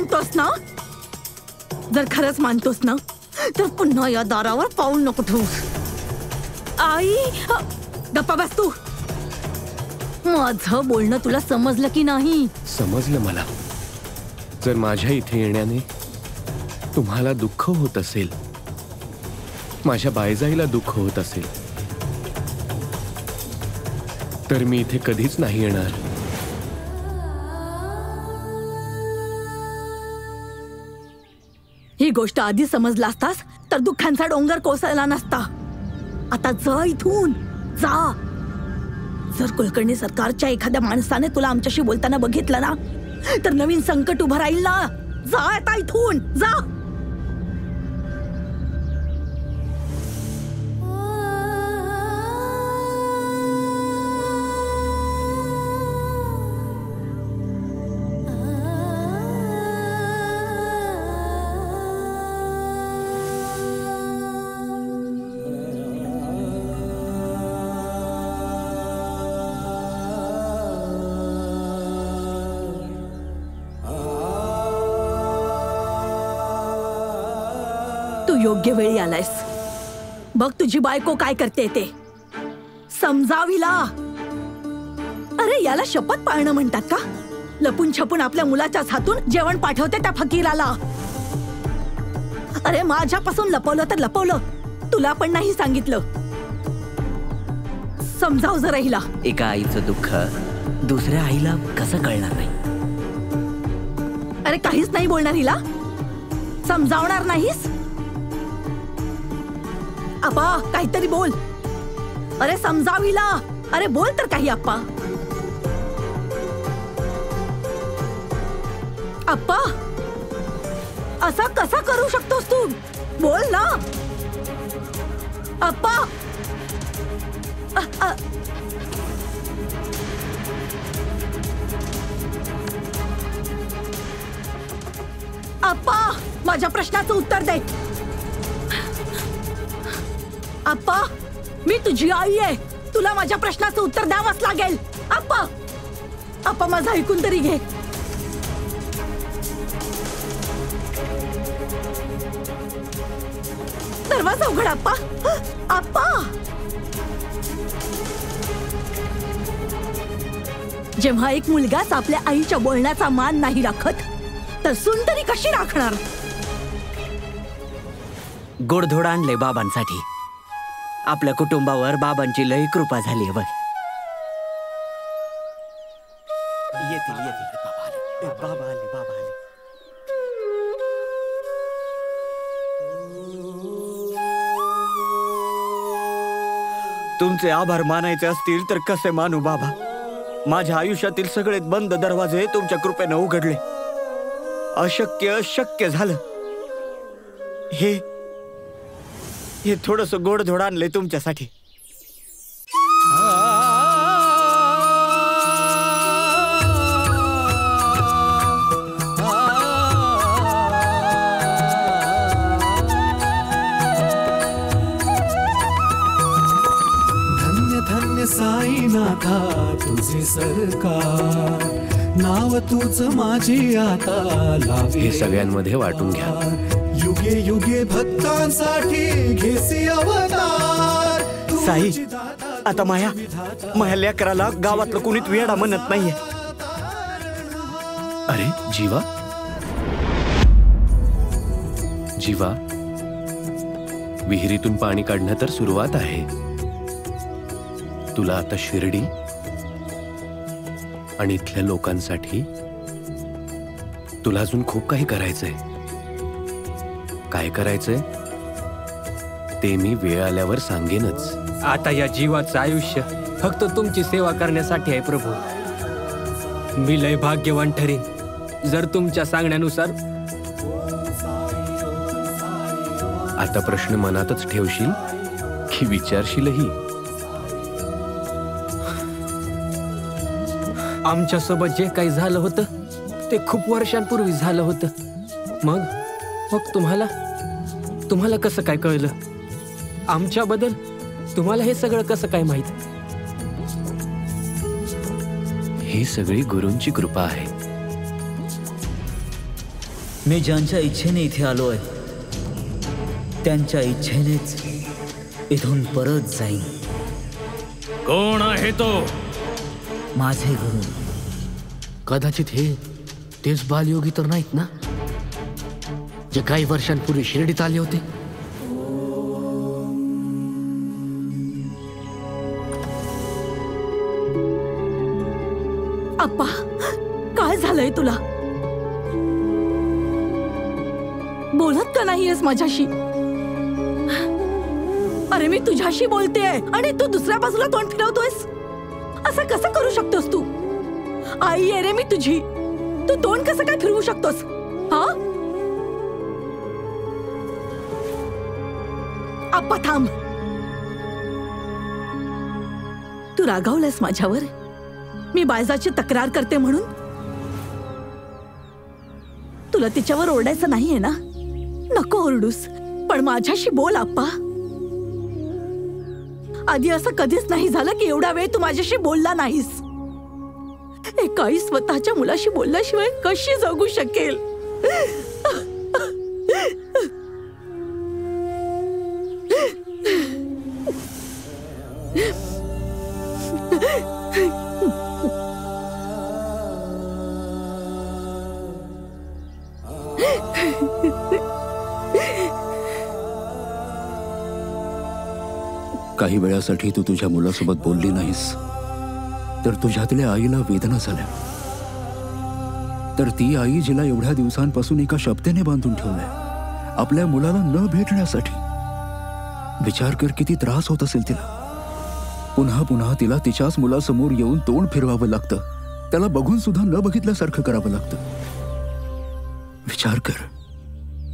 मानतोस ना? जर खरंच मानतोस ना तर पुन्हा या दारावर पाऊल नको ठेवूस. आई, गप्पा बस तू. माझं बोलणं तुला समजलं की नाही? समजलं मला. जर माझ्या इथे येण्याने तुम्हाला दुःख होत असेल, माझ्या बायजाईला दुःख होत असेल, तर मी इथे कधीच नाही येणार. ही गोष्ट आधी समजला असतास तर दुःखांचा डोंगर कोसळला नसता. आता जा इथून, जा. जर कुलकर्णी सरकारच्या एखाद्या माणसाने तुला आमच्याशी बोलताना बघितलं ना तर नवीन संकट उभं राहील ना. जा आता इथून, जा. योग्य वेळी आलायस. बघ तुझी बायको काय करते ते. समजाविला. अरे याला शपथ पाळणं म्हणतात का? लपून छपून आपल्या मुलाच्याच हातून जेवण पाठवते त्या फकीराला. अरे माझ्यापासून लपवलं तर लपवलं, तुला पण नाही सांगितलं. समजाव जरा हिला. एका आईचं दुःख दुसऱ्या आईला कसं कळणार नाही? अरे काहीच नाही बोलणार हिला? समजावणार नाहीस? अप्पा काहीतरी बोल. अरे समजाविला. अरे बोल तर काही अप्पा. अप्पा असा कसा करू शकतोस तू? बोल ना अप्पा. अप्पा माझ्या प्रश्नाचं उत्तर दे. अप्पा मी तुझी आई आहे. तुला माझ्या प्रश्नाचं उत्तर द्यावंच लागेल. अप्पा, अप्पा माझं ऐकून तरी घे. दरवाजा उघड अप्पा. अप्पा जेव्हा एक मुलगाच आपल्या आईच्या बोलण्याचा मान नाही राखत तर सून तरी कशी राखणार? गोडधोड आणले बाबांसाठी. आपल्या कुटुंबावर बाबांची लई कृपा झाली बघ. येतील येतील. बाबा आले, बाबा आले. तुमचे आभार मानायचे असतील तर कसे मानू बाबा? माझ्या आयुष्यातील सगळे बंद दरवाजे तुमच्या कृपेने उघडले. अशक्य शक्य झालं. हे थोडंसं गोडधोड आणले तुमच्यासाठी. धन्य धन्य साईनाथा तुझे सरकार. नाव तुझ माझी आता लावे. हे सगळ्यांमध्ये वाटून घ्या. युगे युगे भक्तांसाठी घेसी अवतार. साई, आता माया लेकराला गावातलं कुणीच वेडा म्हणत नाहीये. अरे जीवा, जीवा, विहिरीतून पाणी काढणं तर सुरुवात आहे. तुला आता शिर्डी आणि इथल्या लोकांसाठी तुला अजून खूप काही करायचंय. काय करायचंय ते मी वेळ आल्यावर सांगेनच. आता या जीवाचं आयुष्य फक्त तुमची सेवा करण्यासाठी आहे प्रभू. मी लय भाग्यवान ठरेन जर तुमच्या सांगण्यानुसार. आता प्रश्न मनातच ठेवशील की विचारशीलही? आमच्यासोबत जे काही झालं होतं ते खूप वर्षांपूर्वी झालं होतं. मग तुम्हाला कसं काय कळलं? आमच्याबद्दल तुम्हाला हे सगळं कसं काय माहित? ही सगळी गुरूंची कृपा आहे. मी ज्यांच्या इच्छेने इथे आलोय त्यांच्या इच्छेनेच इथून परत जाईन. कोण आहे तो? माझे गुरु. कदाचित हे तेच बालयोगी तर नाहीत ना, जे काही वर्षांपूर्वी शिर्डीत आले होते? आप्पा, काय झालंय तुला? बोलत का नाहीयेस माझ्याशी? अरे मी तुझ्याशी बोलतेय आणि तू दुसऱ्या बाजूला तोंड फिरवतोयस. असं कसं करू शकतोस तू? आई आहे रे मी तुझी, तू तोंड कसं काय फिरवू शकतोस? हा आप्पा थांब. तू रागावलास माझ्यावर? मी बायजाची तक्रार करते म्हणून? तुला तिच्यावर ओरडायचं नाहीये ना? नको ओरडूस, पण माझ्याशी बोल आप्पा. आधी असं कधीच नाही झालं की एवढा वेळ तू माझ्याशी बोलला नाहीस. एक आई स्वतःच्या मुलाशी बोलल्याशिवाय कशी जगू शकेल? काही वेळासाठी तू तुझ्या मुलासोबत बोलली नाहीस तर तुझ्यातल्या आईला वेदना झाल्या. तर ती आई जिला एवढ्या दिवसांपासून एका शब्दाने बांधून ठेवलंय, आपल्या मुलाला न भेटण्यासाठी. विचार कर किती त्रास होत असेल तिला. पुन्हा पुन्हा तिला तिच्याच मुलासमोर येऊन तोंड फिरवावं लागतं, त्याला बघून सुद्धा न बघितल्यासारखं करावं लागतं. विचार कर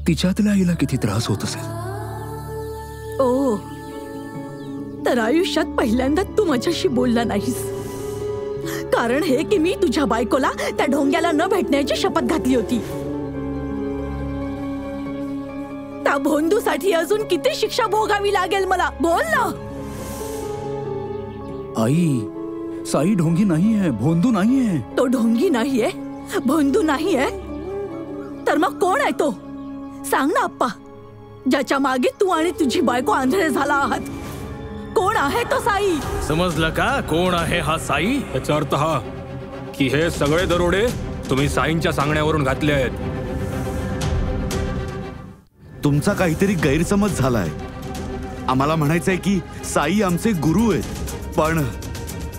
तिच्यातल्या आईला किती त्रास होत असेल. ओ, तर आयुष्यात पहिल्यांदा तू माझ्याशी बोलला नाहीस. कारण हे की मी तुझ्या बायकोला त्या ढोंग्याला न भेटण्याची शपथ घातली होती. त्या भोंदूसाठी अजून किती शिक्षा भोगावी लागेल मला? बोल ना. आई, साई ढोंगी नाहीये, भोंदू नाहीये. तो ढोंगी नाहीये, भोंदू नाहीये, तर मग कोण आहे तो? सांग ना आप्पा, ज्याच्या मागे तू आणि तुझी बायको आंधळे झाला आहात. कोण आहे तो साई? समजलं का कोण आहे हा साई? याचा अर्थ हा की हे सगळे दरोडे तुम्ही साईंच्या सांगण्यावरून घातले आहेत. तुमचा काहीतरी गैरसमज झालाय. आम्हाला म्हणायचंय की साई आमचे गुरु आहेत, पण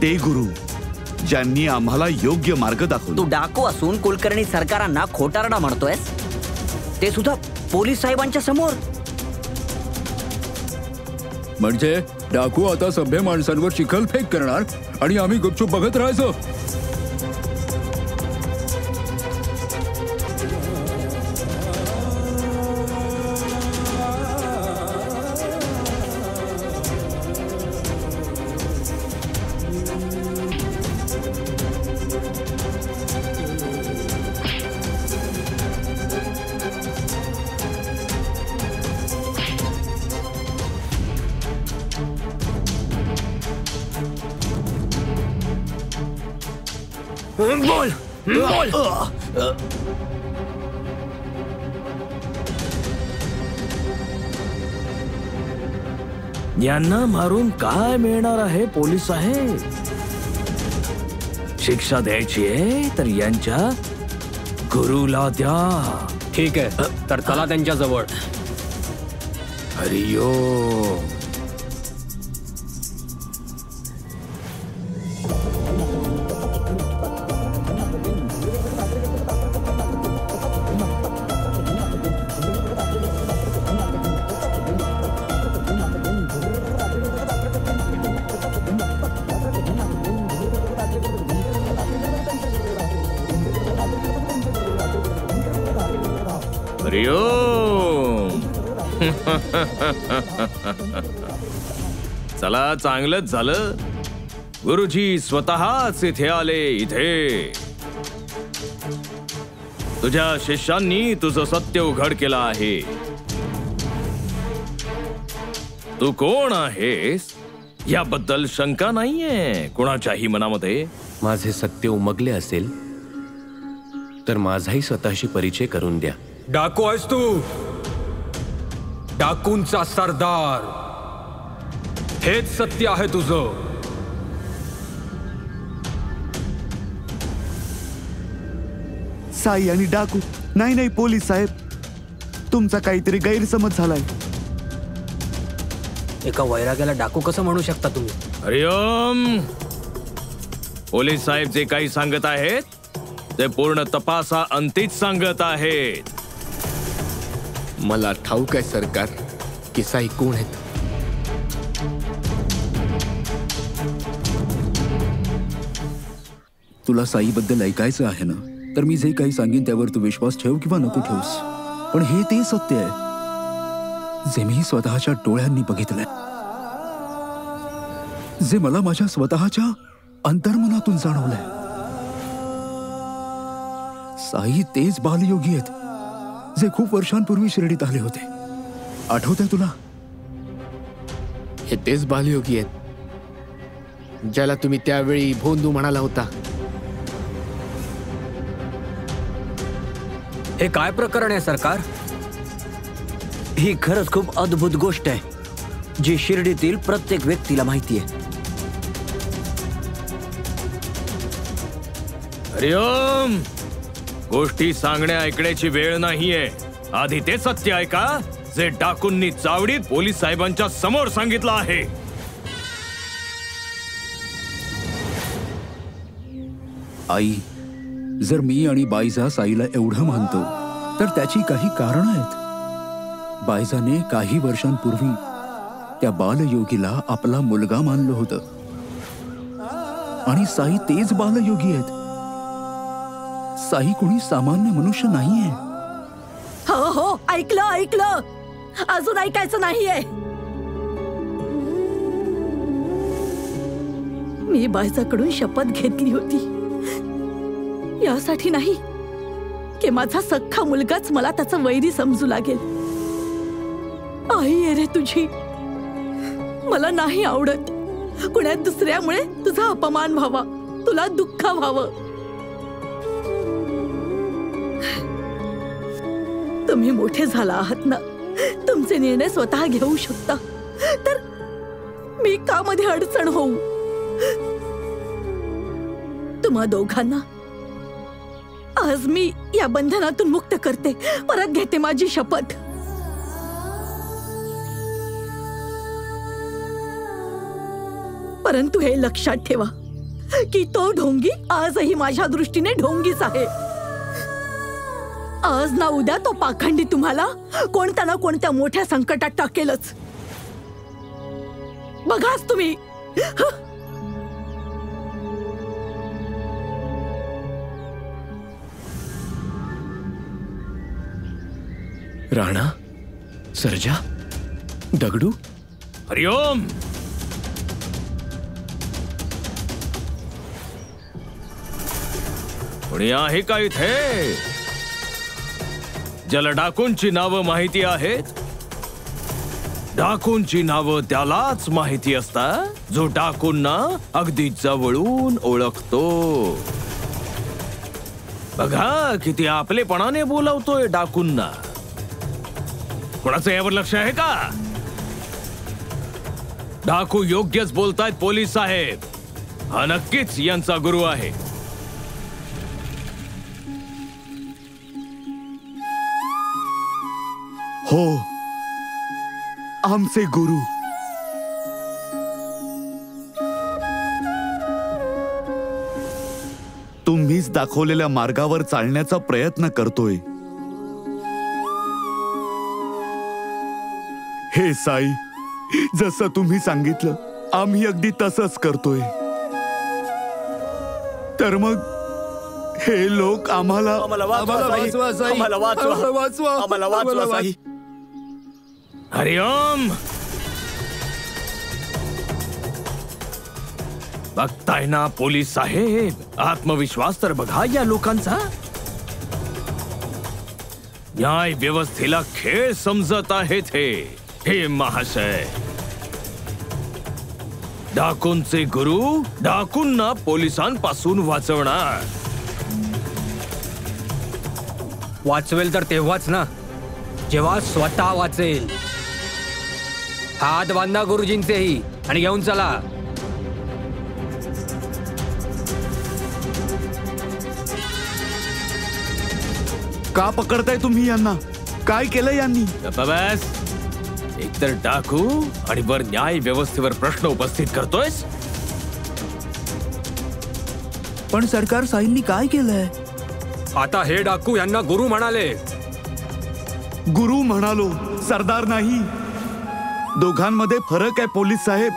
ते गुरु ज्यांनी आम्हाला योग्य मार्ग दाखवला. तू डाकू असून कुलकर्णी सरकारांना खोटारडा म्हणतोयस, ते सुद्धा पोलीस साहेबांच्या समोर. म्हणजे डाकू आता सभ्य माणसांवर चिखलफेक करणार आणि आम्ही गुपचूप बघत राहायचो? बोल बोल. यांना मारून काय मिळणार आहे पोलीस साहेब? शिक्षा द्यायची आहे तर यांच्या गुरुला द्या. ठीक आहे, तर चला त्यांच्या जवळ. हरिओम. चला, चांगलंच झालं गुरुजी स्वतःच इथे आले. इथे तुझ्या शिष्यांनी तुझं सत्य उघड केलं आहे. तू कोण आहेस याबद्दल शंका नाहीये कोणाच्याही मनामध्ये. माझे सत्य उमगले असेल तर माझाही स्वतःशी परिचय करून द्या. डाकू आहेस तू, डाकूंचा सरदार. हेच सत्य आहे तुझं. साई आणि डाकू. नाही नाही पोलीस साहेब, तुमचा काहीतरी गैरसमज झालाय. एका वैराग्याला डाकू कसं म्हणू शकता तुम्ही? हरिओम. पोलीस साहेब जे काही सांगत आहेत ते पूर्ण तपासा अंतीच सांगत आहेत. मला ठाऊक आहे सरकार की साई कोण आहेत. तुला साईबद्दल ऐकायचं आहे ना, तर मी जे काही सांगेन त्यावर तू विश्वास ठेव किंवा नको ठेवूस, पण हे ते सत्य आहे जे मी स्वतःच्या डोळ्यांनी बघितलंय, जे मला माझ्या स्वतःच्या अंतर्मनातून जाणवलंय. साई तेच बालयोगी आहेत जे खूप वर्षांपूर्वी शिर्डीत आले होते. आठवतंय तुला? हे तेच बालयोगी आहेत ज्याला तुम्ही त्यावेळी भोंदू म्हणाला होता. हे काय प्रकरण आहे सरकार? ही खरंच खूप अद्भुत गोष्ट आहे जी शिर्डीतील प्रत्येक व्यक्तीला माहिती आहे. हरिओम. गोष्टी सांगण्या ऐकण्याची वेळ नाहीये. आधी ते सत्य ऐका जे डाकूंनी चावडीत पोलीस साहेबांच्या समोर सांगितलं आहे. आई, जर मी आणि बाईजा साईला एवढं मानतो तर त्याची काही कारण आहेत. बाईजाने काही वर्षांपूर्वी त्या बालयोगीला आपला मुलगा मानलं होतं आणि साई तेच बालयोगी आहेत. साई कोणी सामान्य मनुष्य नाहीये. हो हो, ऐकलं ऐकलं. अजून ऐकायचं नाहीये. मी बायजाकडून शपथ घेतली होती, यासाठी नाही की माझा सख्खा मुलगाच मला त्याचा वैरी समजू लागेल. आई आहे रे तुझी. मला नाही आवडत कुणा दुसऱ्यामुळे तुझा अपमान व्हावा, तुला दुःख व्हावं. तुम्ही मोठे झाला आहात ना, तुमचे निर्णय स्वतः घेऊ शकता, तर मी का मध्ये अडचण होऊ? तुम्हा दोघांना आज मी या बंधनातून मुक्त करते. परत घेते माझी शपथ. परंतु हे लक्षात ठेवा की तो ढोंगी आजही माझ्या दृष्टीने ढोंगीच आहे. आज ना उद्या तो पाखंडी तुम्हाला कोणत्या ना कोणत्या मोठ्या संकटात टाकेलच. बघाच तुम्ही. राणा, सर्जा, दगडू. हरिओम. कोणी आहे का इथे ज्याला डाकूंची नावं माहिती आहेत? डाकूंची नावं त्यालाच माहिती असतात जो डाकूंना अगदी जवळून ओळखतो. बघा किती आपलेपणाने बोलवतोय डाकूंना. कोणाचं यावर लक्ष आहे का? डाकू योग्यच बोलतायत पोलीस साहेब. हा नक्कीच यांचा गुरु आहे. हो, आमचे गुरु. तुम्हीच दाखवलेल्या मार्गावर चालण्याचा प्रयत्न करतोय. हे साई, जसं तुम्ही सांगितलं आम्ही अगदी तसंच करतोय. तर मग हे लोक आम्हाला वाचवा साई. हरिओम. बघताय ना पोलीस साहेब, आत्मविश्वास तर बघा या लोकांचा. न्याय व्यवस्थेला खेळ समजत आहेत हे महाशय. डाकूंचे गुरु डाकूंना पोलिसांपासून वाचवणार. वाचवेल तर तेव्हाच ना जेव्हा स्वतः वाचेल. हात बांधा गुरुजींचेही आणि घेऊन चला. का पकडताय तुम्ही यांना? काय केलं यांनी? बस एकतर डाकू आणि वर न्याय व्यवस्थेवर प्रश्न उपस्थित करतोयस. पण सरकार साईंनी काय केलंय? आता हे डाकू यांना गुरु म्हणाले. गुरु म्हणालो, सरदार नाही. दोघांमध्ये फरक आहे पोलीस साहेब.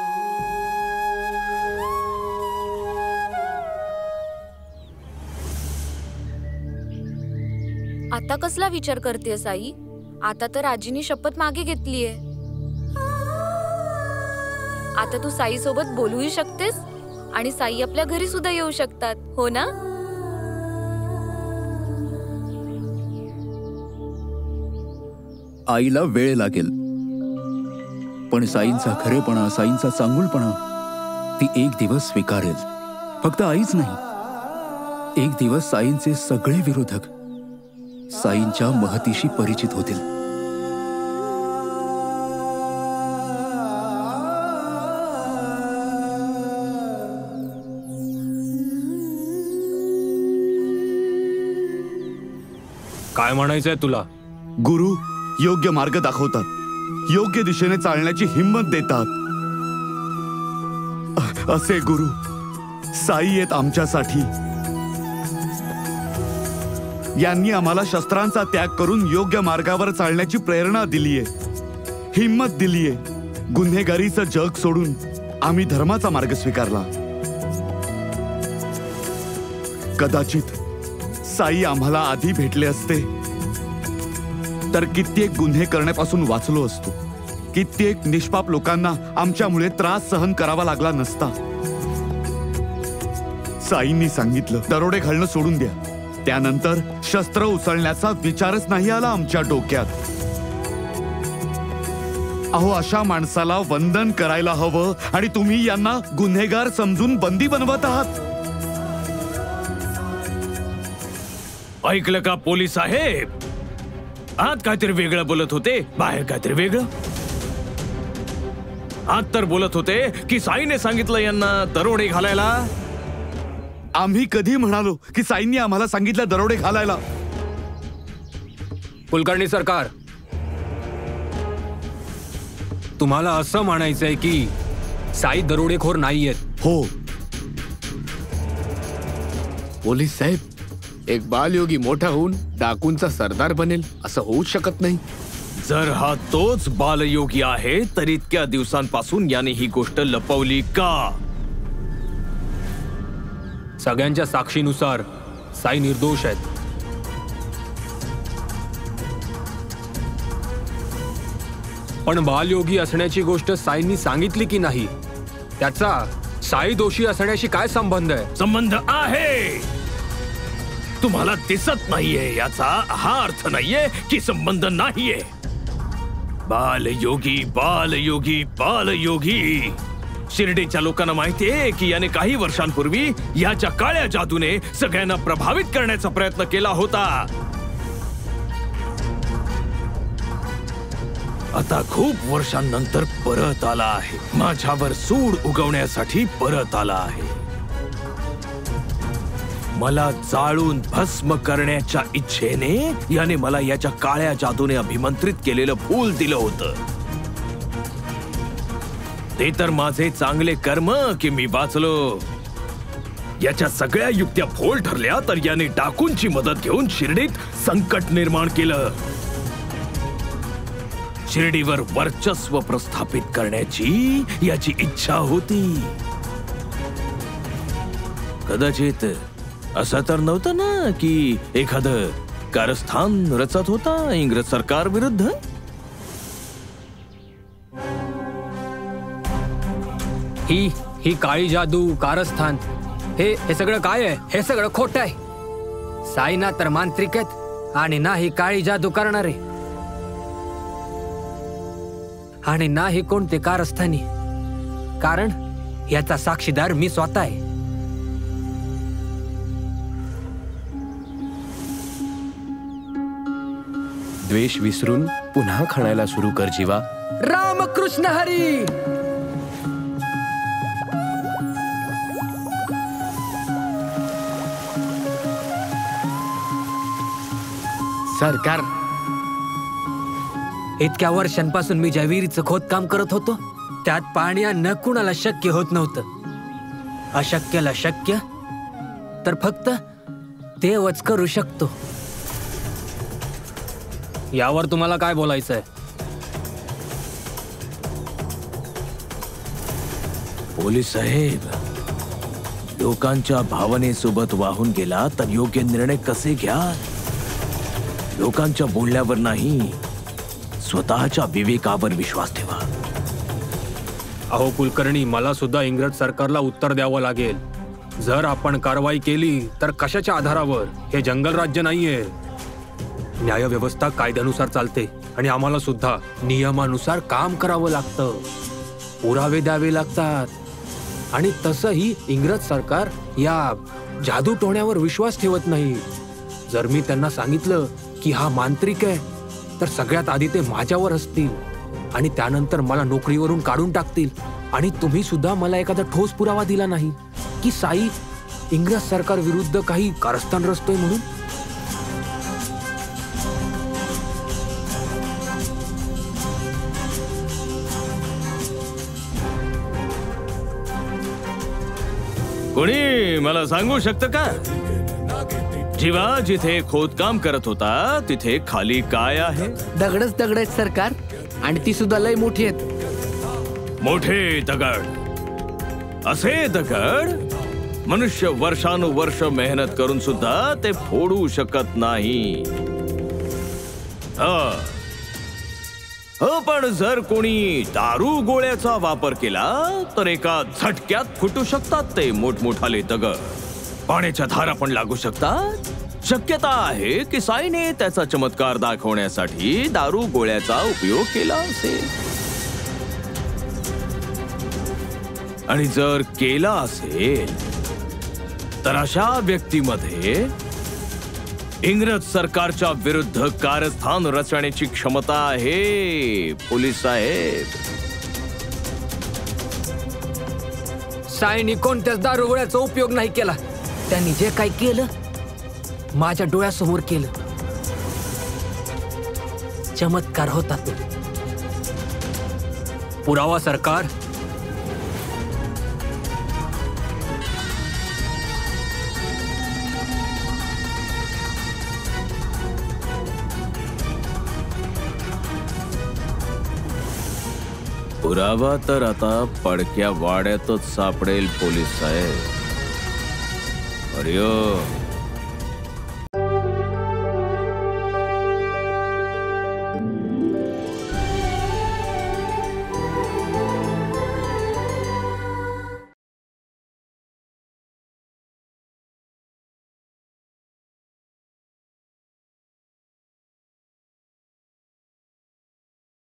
आता कसला विचार करतेय साई? आता तर आजीनी शपथ मागे घेतलीये. आता तू साई सोबत बोलूही शकतेस आणि साई आपल्या घरी सुद्धा येऊ शकतात, हो ना? आईला वेळ लागेल, पण साईंचा खरेपणा, साईंचा चांगुलपणा ती एक दिवस स्वीकारेल. फक्त आईच नाही, एक दिवस साईंचे सगळे विरोधक साईंच्या महतीशी परिचित होतील. काय म्हणायचंय तुला? गुरु योग्य मार्ग दाखवतात, योग्य दिशेने चालण्याची हिंमत देतात. असे गुरु साई आहेत आमच्यासाठी. यांनी आम्हाला शस्त्रांचा त्याग करून योग्य मार्गावर चालण्याची प्रेरणा दिलीये, हिंमत दिलीये. गुन्हेगारीचं जग सोडून आम्ही धर्माचा मार्ग स्वीकारला. कदाचित साई आम्हाला आधी भेटले असते तर कित्येक गुन्हे करण्यापासून वाचलो असतो. कित्येक निष्पाप लोकांना आमच्यामुळे त्रास सहन करावा लागला नसता. साईंनी सांगितलं, दरोडे घालणं सोडून द्या. त्यानंतर शस्त्र उचलण्याचा विचारच नाही आला आमच्या डोक्यात. अहो, अशा माणसाला वंदन करायला हवं आणि तुम्ही यांना गुन्हेगार समजून बंदी बनवत आहात. ऐकलं का पोलीस साहेब? आत काहीतरी वेगळं बोलत होते, बाहेर काहीतरी वेगळं. आत तर बोलत होते की साईने सांगितलं यांना दरोडे घालायला. आम्ही कधी म्हणालो की साईंनी आम्हाला सांगितलं दरोडे घालायला? कुलकर्णी सरकार, तुम्हाला असं म्हणायचंय की साई दरोडेखोर नाहीयेत? हो. पोलीस साहेब, एक बालयोगी मोठा होऊन डाकूंचा सरदार बनेल असं होऊच शकत नाही. जर हा तोच बालयोगी आहे तर इतक्या दिवसांपासून याने ही गोष्ट लपवली का? सगळ्यांच्या साक्षीनुसार साई निर्दोष आहेत. पण बालयोगी असण्याची गोष्ट साईंनी सांगितली की नाही, त्याचा साई दोषी असण्याशी काय संबंध आहे? संबंध आहे. तुम्हाला दिसत नाहीये याचा हा अर्थ नाहीये की संबंध नाहीये. बालयोगी बालयोगी बालयोगी. शिर्डीच्या लोकांना माहितीये की याने काही वर्षांपूर्वी याच्या काळ्या जादूने सगळ्यांना प्रभावित करण्याचा प्रयत्न केला होता. आता खूप वर्षांनंतर परत आला आहे. माझ्यावर सूड उगवण्यासाठी परत आला आहे. मला जाळून भस्म करण्याच्या इच्छेने याने मला याच्या काळ्या जादूने अभिमंत्रित केलेलं फूल दिलं होतं. ते तर माझे चांगले कर्म की मी वाचलो. याच्या सगळ्या युक्त्या फोल ठरल्या तर याने डाकूंची मदत घेऊन शिर्डीत संकट निर्माण केलं. शिर्डीवर वर्चस्व प्रस्थापित करण्याची याची इच्छा होती. कदाचित असं तर नव्हतं ना की एखादं कारस्थान रचत होता इंग्रज सरकार विरुद्ध? ही काळी जादू, कारस्थान, हे सगळं काय आहे? हे सगळं खोटं आहे. साई ना तर मांत्रिक आहेत आणि ना ही काळी जादू करणारे आणि ना ही कोणते कारस्थानी. कारण याचा साक्षीदार मी स्वतः आहे. द्वेष विसरून पुन्हा खाण्याला सुरू कर जीवा. रामकृष्ण हरी. सरकार, इतक्या वर्षांपासून मी ज्या विहिरीचं खोदकाम करत होतो त्यात पाणी आणणं कुणाला शक्य होत नव्हतं. अशक्यला शक्य तर फक्त देवच करू शकतो. यावर तुम्हाला काय बोलायचंय? पोलीस साहेब, लोकांच्या भावनेसोबत वाहून गेला तर योग्य निर्णय कसे घ्या? लोकांच्या बोलण्यावर नाही, स्वतःच्या विवेकावर विश्वास ठेवा. अहो कुलकर्णी, मला सुद्धा इंग्रज सरकारला उत्तर द्यावं लागेल. जर आपण कारवाई केली तर कशाच्या आधारावर? हे जंगल राज्य नाहीये. न्यायव्यवस्था कायद्यानुसार चालते आणि आम्हाला सुद्धा नियमानुसार काम करावं लागतं. पुरावे द्यावे लागतात आणि तसंही इंग्रज सरकार या जादू टोण्यावर विश्वास ठेवत नाही. जर मी त्यांना सांगितलं की हा मांत्रिक आहे तर सगळ्यात आधी ते माझ्यावर हसतील आणि त्यानंतर मला नोकरीवरून काढून टाकतील. आणि तुम्ही सुद्धा मला एखादा ठोस पुरावा दिला नाही की साई इंग्रज सरकार विरुद्ध काही कारस्थान रचतोय म्हणून. कोणी मला सांगू शकतं का? जीवा जिथे खोदकाम करत होता तिथे खाली काय आहे? दगडच दगड आहेत सरकार, आणि ती सुद्धा लय मोठी आहेत. मोठे दगड, असे दगड मनुष्य वर्षानुवर्ष मेहनत करून सुद्धा ते फोडू शकत नाही. पण जर कोणी दारू गोळ्याचा वापर केला तर एका झटक्यात फुटू शकतात ते मोठमोठाले दगड. पाण्याच्या धारा पण लागू शकतात. शक्यता आहे की साईने त्याचा चमत्कार दाखवण्यासाठी दारू गोळ्याचा उपयोग केला असेल. आणि जर केला असेल तर अशा व्यक्तीमध्ये इंग्रज सरकारच्या विरुद्ध कारस्थान रचण्याची क्षमता आहे. पोलीस साहेब, साईनी कोणत्याच दारू गोळ्याचा उपयोग नाही केला. त्यांनी जे काही केलं माझ्या डोळ्यासमोर केलं. चमत्कार होता तो. पुरावा सरकार. पुरावा तर आता पडक्या वाड्यातच सापडेल पोलीस साहेब. हरिओम.